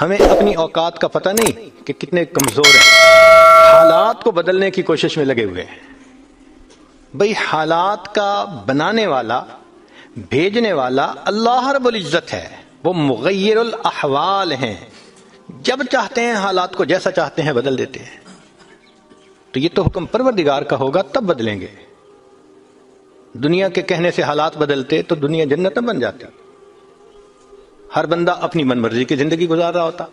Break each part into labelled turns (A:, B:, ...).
A: ہمیں اپنی اوقات کا پتہ نہیں کہ کتنے کمزور ہیں، حالات کو بدلنے کی کوشش میں لگے ہوئے ہیں۔ بھئی حالات کا بنانے والا، بھیجنے والا اللہ رب العزت ہے، وہ مغیر الاحوال ہیں، جب چاہتے ہیں حالات کو جیسا چاہتے ہیں بدل دیتے ہیں۔ تو یہ تو حکم پروردگار کا ہوگا تب بدلیں گے۔ دنیا کے کہنے سے حالات بدلتے تو دنیا جنت نہ بن جاتی، ہر بندہ اپنی من مرضی کی زندگی گزار رہا ہوتا۔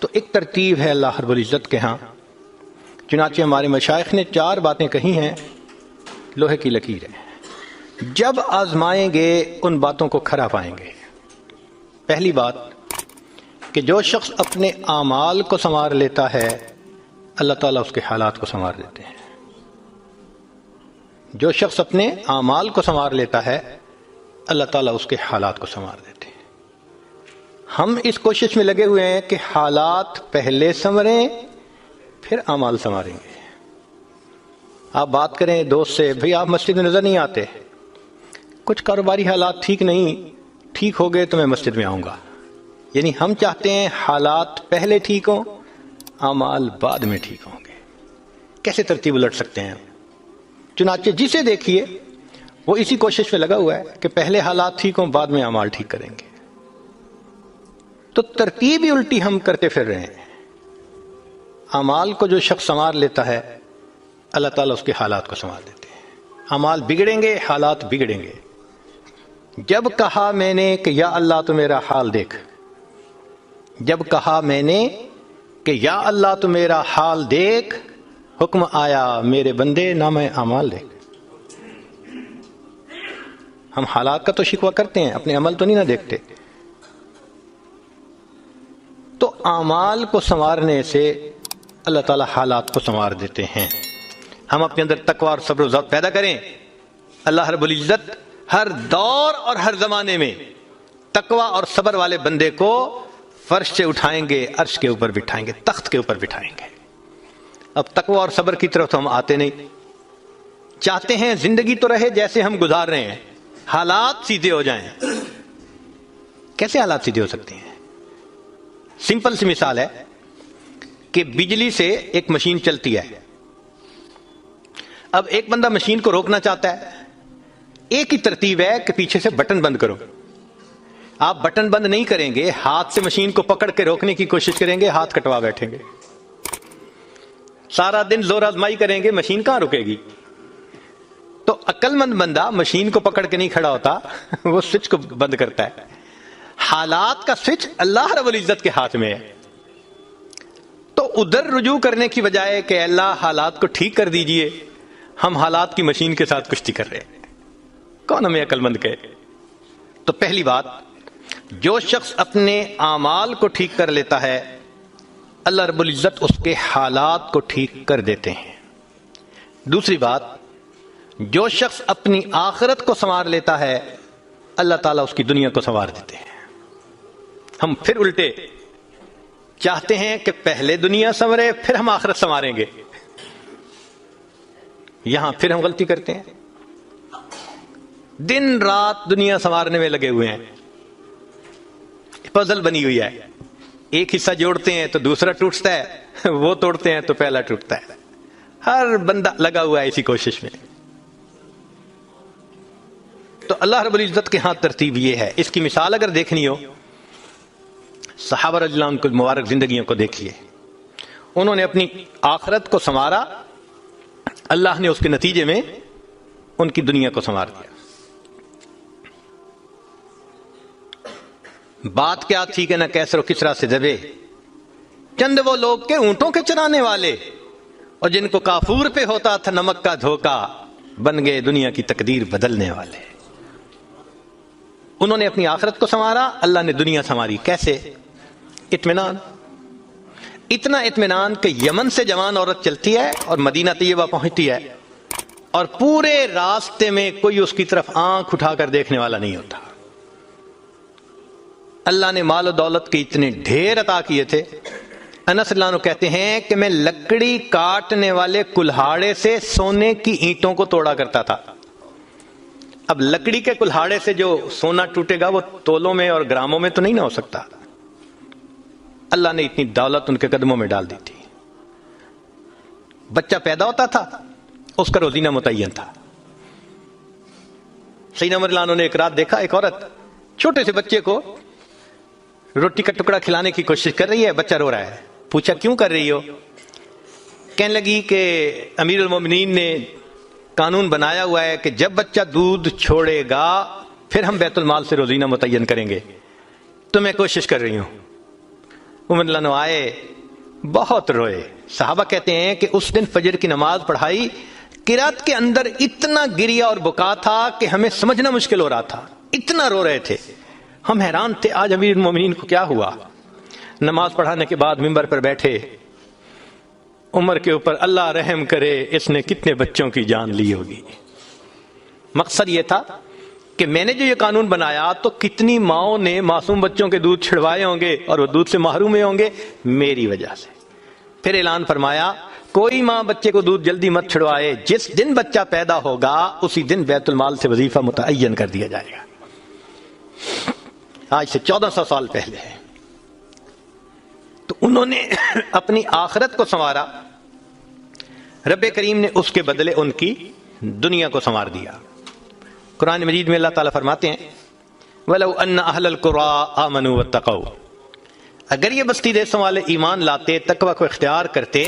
A: تو ایک ترتیب ہے اللہ رب العزت کے ہاں، چنانچہ ہمارے مشائخ نے 4 باتیں کہی ہیں، لوہے کی لکیر ہے، جب آزمائیں گے ان باتوں کو کھرا پائیں گے۔ پہلی بات کہ جو شخص اپنے اعمال کو سنوار لیتا ہے اللہ تعالیٰ اس کے حالات کو سنوار دیتے ہیں۔ جو شخص اپنے اعمال کو سنوار لیتا ہے اللہ تعالیٰ اس کے حالات کو سنوار دیتے ہیں۔ ہم اس کوشش میں لگے ہوئے ہیں کہ حالات پہلے سنوریں پھر اعمال سنواریں گے۔ آپ بات کریں دوست سے، بھئی آپ مسجد میں نظر نہیں آتے، کچھ کاروباری حالات ٹھیک نہیں، ٹھیک ہو گئے تو میں مسجد میں آؤں گا۔ یعنی ہم چاہتے ہیں حالات پہلے ٹھیک ہوں، اعمال بعد میں ٹھیک ہوں گے۔ کیسے ترتیب الٹ سکتے ہیں؟ چنانچہ جسے دیکھیے وہ اسی کوشش میں لگا ہوا ہے کہ پہلے حالات ٹھیک ہوں بعد میں اعمال ٹھیک کریں گے۔ تو ترتیب ہی الٹی ہم کرتے پھر رہے ہیں۔ اعمال کو جو شخص سنوار لیتا ہے اللہ تعالیٰ اس کے حالات کو سنوار دیتے ہیں۔ اعمال بگڑیں گے، حالات بگڑیں گے۔ جب کہا میں نے کہ یا اللہ تو میرا حال دیکھ، جب کہا میں نے کہ یا اللہ تو میرا حال دیکھ، حکم آیا میرے بندے نام اعمال دیکھ۔ ہم حالات کا تو شکوہ کرتے ہیں، اپنے عمل تو نہیں نہ دیکھتے۔ تو اعمال کو سنوارنے سے اللہ تعالیٰ حالات کو سنوار دیتے ہیں۔ ہم اپنے اندر تقوی اور صبر و ضبط پیدا کریں، اللہ رب العزت ہر دور اور ہر زمانے میں تقوی اور صبر والے بندے کو فرش سے اٹھائیں گے، عرش کے اوپر بٹھائیں گے، تخت کے اوپر بٹھائیں گے۔ اب تقوی اور صبر کی طرف تو ہم آتے نہیں، چاہتے ہیں زندگی تو رہے جیسے ہم گزار رہے ہیں، حالات سیدھے ہو جائیں۔ کیسے حالات سیدھے ہو سکتے ہیں؟ سمپل سی مثال ہے کہ بجلی سے ایک مشین چلتی ہے، اب ایک بندہ مشین کو روکنا چاہتا ہے، ایک ہی ترتیب ہے کہ پیچھے سے بٹن بند کرو۔ آپ بٹن بند نہیں کریں گے، ہاتھ سے مشین کو پکڑ کے روکنے کی کوشش کریں گے، ہاتھ کٹوا بیٹھیں گے، سارا دن زور آزمائی کریں گے، مشین کہاں رکے گی؟ تو عقل مند بندہ مشین کو پکڑ کے نہیں کھڑا ہوتا، وہ سوئچ کو بند کرتا ہے۔ حالات کا سوئچ اللہ رب العزت کے ہاتھ میں ہے۔ تو ادھر رجوع کرنے کی بجائے کہ اللہ حالات کو ٹھیک کر دیجئے، ہم حالات کی مشین کے ساتھ کشتی کر رہے ہیں۔ کون ہمیں عقل مند کہے؟ تو پہلی بات، جو شخص اپنے اعمال کو ٹھیک کر لیتا ہے اللہ رب العزت اس کے حالات کو ٹھیک کر دیتے ہیں۔ دوسری بات، جو شخص اپنی آخرت کو سنوار لیتا ہے اللہ تعالیٰ اس کی دنیا کو سنوار دیتے ہیں۔ ہم پھر الٹے چاہتے ہیں کہ پہلے دنیا سنورے پھر ہم آخرت سنواریں گے، یہاں پھر ہم غلطی کرتے ہیں، دن رات دنیا سنوارنے میں لگے ہوئے ہیں، پزل بنی ہوئی ہے، ایک حصہ جوڑتے ہیں تو دوسرا ٹوٹتا ہے، وہ توڑتے ہیں تو پہلا ٹوٹتا ہے، ہر بندہ لگا ہوا ہے اسی کوشش میں۔ تو اللہ رب العزت کے ہاں ترتیب یہ ہے۔ اس کی مثال اگر دیکھنی ہو، صحابہ رضی اللہ عنہ کی مبارک زندگیوں کو دیکھیے، انہوں نے اپنی آخرت کو سنوارا، اللہ نے اس کے نتیجے میں ان کی دنیا کو سنوار دیا۔ بات کیا تھی کہ نہ کیسر و کسرا سے دبے، چند وہ لوگ کے اونٹوں کے چرانے والے، اور جن کو کافور پہ ہوتا تھا نمک کا دھوکا، بن گئے دنیا کی تقدیر بدلنے والے۔ انہوں نے اپنی آخرت کو سنوارا، اللہ نے دنیا سنواری۔ کیسے؟ اطمینان، اتنا اطمینان کہ یمن سے جوان عورت چلتی ہے اور مدینہ طیبہ پہنچتی ہے اور پورے راستے میں کوئی اس کی طرف آنکھ اٹھا کر دیکھنے والا نہیں ہوتا۔ اللہ نے مال و دولت کے اتنے ڈھیر عطا کیے تھے، انس اللہ عنہ کہتے ہیں کہ میں لکڑی کاٹنے والے کلہاڑے سے سونے کی اینٹوں کو توڑا کرتا تھا۔ اب لکڑی کے کلہاڑے سے جو سونا ٹوٹے گا وہ تولوں میں اور گراموں میں تو نہیں نہ ہو سکتا، اللہ نے اتنی دولت ان کے قدموں میں ڈال دی تھی. بچہ پیدا ہوتا تھا اس کا روزینہ متعین تھا. سیدنا عمر رضی اللہ عنہ نے ایک رات دیکھا ایک عورت چھوٹے سے بچے کو روٹی کا ٹکڑا کھلانے کی کوشش کر رہی ہے, بچہ رو رہا ہے. پوچھا کیوں کر رہی ہو؟ کہنے لگی کہ امیر المومنین نے قانون بنایا ہوا ہے کہ جب بچہ دودھ چھوڑے گا پھر ہم بیت المال سے روزینہ متعین کریں گے, تو میں کوشش کر رہی ہوں. عمر رضی اللہ عنہ آئے, بہت روئے. صحابہ کہتے ہیں کہ اس دن فجر کی نماز پڑھائی, قرات کے اندر اتنا گریا اور بکا تھا کہ ہمیں سمجھنا مشکل ہو رہا تھا, اتنا رو رہے تھے. ہم حیران تھے آج امیر المومنین کو کیا ہوا. نماز پڑھانے کے بعد منبر پر بیٹھے, عمر کے اوپر اللہ رحم کرے اس نے کتنے بچوں کی جان لی ہوگی. مقصد یہ تھا کہ میں نے جو یہ قانون بنایا تو کتنی ماؤں نے معصوم بچوں کے دودھ چھڑوائے ہوں گے اور وہ دودھ سے محروم ہوں گے میری وجہ سے. پھر اعلان فرمایا کوئی ماں بچے کو دودھ جلدی مت چھڑوائے, جس دن بچہ پیدا ہوگا اسی دن بیت المال سے وظیفہ متعین کر دیا جائے گا. آج سے 1400 سال پہلے ہے. تو انہوں نے اپنی آخرت کو سنوارا, رب کریم نے اس کے بدلے ان کی دنیا کو سنوار دیا. قرآن مجید میں اللہ تعالیٰ فرماتے ہیں وَلَوْ أَنَّ أَهْلَ الْقُرَىٰ آمَنُوا وَاتَّقَوْا, اگر یہ بستی دیسوں والے ایمان لاتے, تقوی کو اختیار کرتے,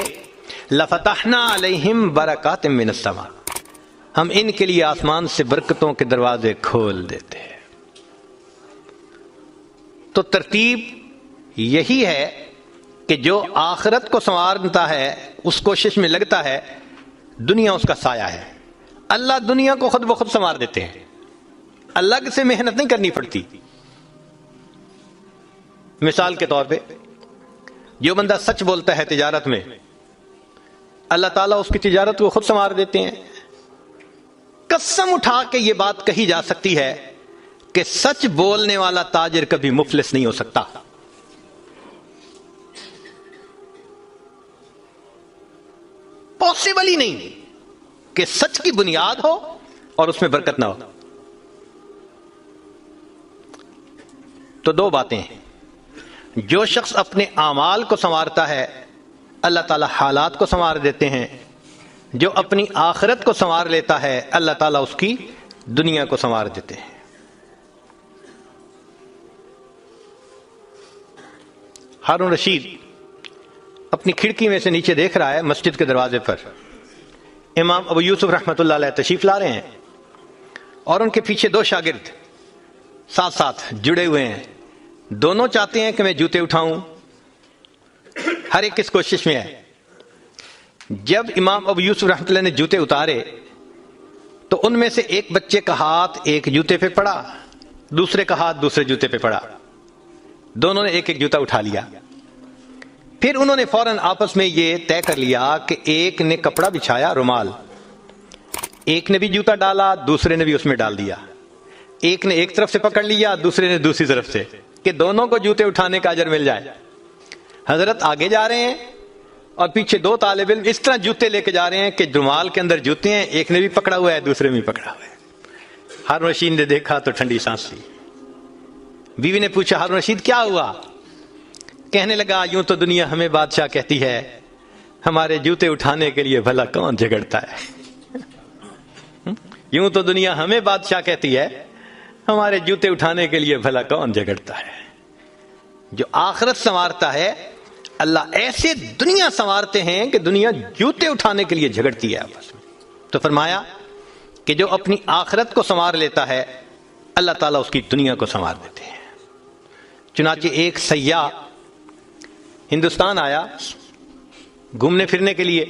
A: لَفَتَحْنَا عَلَيْهِمْ بَرَكَاتٍ مِّنَ السَّمَاءِ, ہم ان کے لیے آسمان سے برکتوں کے دروازے کھول دیتے. تو ترتیب یہی ہے کہ جو آخرت کو سنوارتا ہے اس کوشش میں لگتا ہے, دنیا اس کا سایہ ہے. اللہ دنیا کو خود بخود سنوار دیتے ہیں, الگ سے محنت نہیں کرنی پڑتی. مثال کے طور پہ جو بندہ سچ بولتا ہے تجارت میں, اللہ تعالیٰ اس کی تجارت کو خود سنوار دیتے ہیں. قسم اٹھا کے یہ بات کہی جا سکتی ہے کہ سچ بولنے والا تاجر کبھی مفلس نہیں ہو سکتا. پاسبل ہی نہیں کہ سچ کی بنیاد ہو اور اس میں برکت نہ ہو. تو دو باتیں ہیں, جو شخص اپنے اعمال کو سنوارتا ہے اللہ تعالیٰ حالات کو سنوار دیتے ہیں, جو اپنی آخرت کو سنوار لیتا ہے اللہ تعالیٰ اس کی دنیا کو سنوار دیتے ہیں. ہارون رشید اپنی کھڑکی میں سے نیچے دیکھ رہا ہے, مسجد کے دروازے پر امام ابو یوسف رحمۃ اللہ علیہ تشریف لا رہے ہیں اور ان کے پیچھے دو شاگرد ساتھ ساتھ جڑے ہوئے ہیں. دونوں چاہتے ہیں کہ میں جوتے اٹھاؤں, ہر ایک اس کوشش میں ہے. جب امام ابو یوسف رحمۃ اللہ نے جوتے اتارے تو ان میں سے ایک بچے کا ہاتھ ایک جوتے پہ پڑا, دوسرے کا ہاتھ دوسرے جوتے پہ پڑا. دونوں نے ایک ایک جوتا اٹھا لیا. پھر انہوں نے فوراً آپس میں یہ طے کر لیا کہ ایک نے کپڑا بچھایا رومال, ایک نے بھی جوتا ڈالا دوسرے نے بھی اس میں ڈال دیا. ایک نے ایک طرف سے پکڑ لیا دوسرے نے دوسری طرف سے, کہ دونوں کو جوتے اٹھانے کا اجر مل جائے. حضرت آگے جا رہے ہیں اور پیچھے دو طالب علم اس طرح جوتے لے کے جا رہے ہیں کہ رومال کے اندر جوتے ہیں, ایک نے بھی پکڑا ہوا ہے دوسرے میں بھی پکڑا ہوا ہے. ہارون رشید نے دیکھا تو ٹھنڈی سانس لی. بیوی نے پوچھا ہارون رشید کیا ہوا؟ کہنے لگا یوں تو دنیا ہمیں بادشاہ کہتی ہے, ہمارے جوتے اٹھانے کے لیے بھلا کون جھگڑتا ہے. یوں تو دنیا ہمیں بادشاہ کہتی ہے, ہمارے جوتے اٹھانے کے لیے بھلا کون جھگڑتا ہے. جو آخرت سنوارتا ہے اللہ ایسے دنیا سنوارتے ہیں کہ دنیا جوتے اٹھانے کے لیے جھگڑتی ہے آپس میں. تو فرمایا کہ جو اپنی آخرت کو سنوار لیتا ہے اللہ تعالیٰ اس کی دنیا کو سنوار دیتے ہیں. چنانچہ ایک سیاح ہندوستان آیا گھومنے پھرنے کے لیے,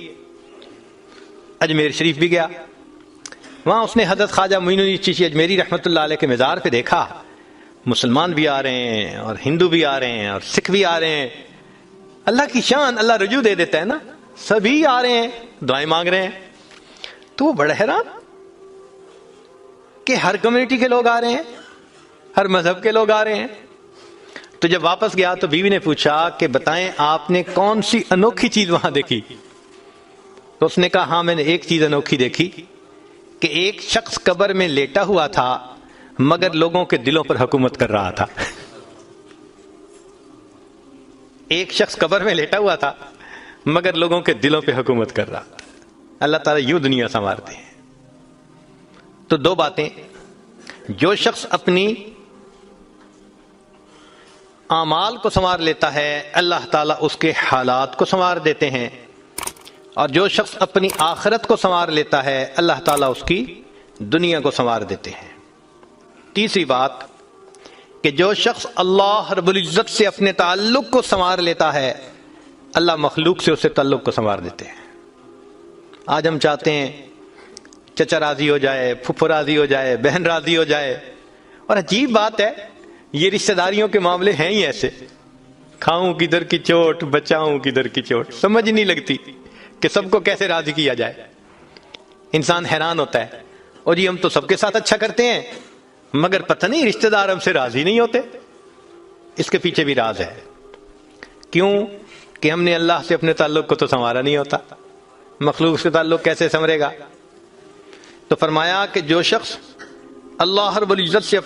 A: اجمیر شریف بھی گیا. وہاں اس نے حضرت خواجہ معین الدین چشتی اجمیری رحمۃ اللہ علیہ کے مزار پہ دیکھا مسلمان بھی آ رہے ہیں اور ہندو بھی آ رہے ہیں اور سکھ بھی آ رہے ہیں. اللہ کی شان, اللہ رجوع دے دیتا ہے نا, سبھی آ رہے ہیں دعائیں مانگ رہے ہیں. تو وہ بڑا حیران کہ ہر کمیونٹی کے لوگ آ رہے ہیں, ہر مذہب کے لوگ آ رہے ہیں. تو جب واپس گیا تو بیوی نے پوچھا کہ بتائیں آپ نے کون سی انوکھی چیز وہاں دیکھی؟ تو اس نے کہا ہاں میں نے ایک چیز انوکھی دیکھی کہ ایک شخص قبر میں لیٹا ہوا تھا مگر لوگوں کے دلوں پر حکومت کر رہا تھا. ایک شخص قبر میں لیٹا ہوا تھا مگر لوگوں کے دلوں پہ حکومت کر رہا تھا. اللہ تعالیٰ یوں دنیا سنوارتے ہیں. تو دو باتیں، جو شخص اپنی اعمال کو سنوار لیتا ہے اللہ تعالیٰ اس کے حالات کو سنوار دیتے ہیں، اور جو شخص اپنی آخرت کو سنوار لیتا ہے اللہ تعالیٰ اس کی دنیا کو سنوار دیتے ہیں. تیسری بات کہ جو شخص اللہ رب العزت سے اپنے تعلق کو سنوار لیتا ہے اللہ مخلوق سے اسے تعلق کو سنوار دیتے ہیں. آج ہم چاہتے ہیں چچا راضی ہو جائے، پھپھو راضی ہو جائے، بہن راضی ہو جائے، اور عجیب بات ہے یہ رشتہ داریوں کے معاملے ہیں ہی ایسے. کھاؤں کدھر کی چوٹ، بچاؤں کدھر کی چوٹ، سمجھ نہیں لگتی کہ سب کو کیسے راضی کیا جائے. انسان حیران ہوتا ہے، اور یہ ہم تو سب کے ساتھ اچھا کرتے ہیں مگر پتہ نہیں رشتہ دار ہم سے راضی نہیں ہوتے. اس کے پیچھے بھی راز ہے. کیوں؟ کہ ہم نے اللہ سے اپنے تعلق کو تو سنوارا نہیں ہوتا. مخلوق سے تعلق کیسے سنورے گا؟ تو فرمایا کہ جو شخص اللہ رب العزت سے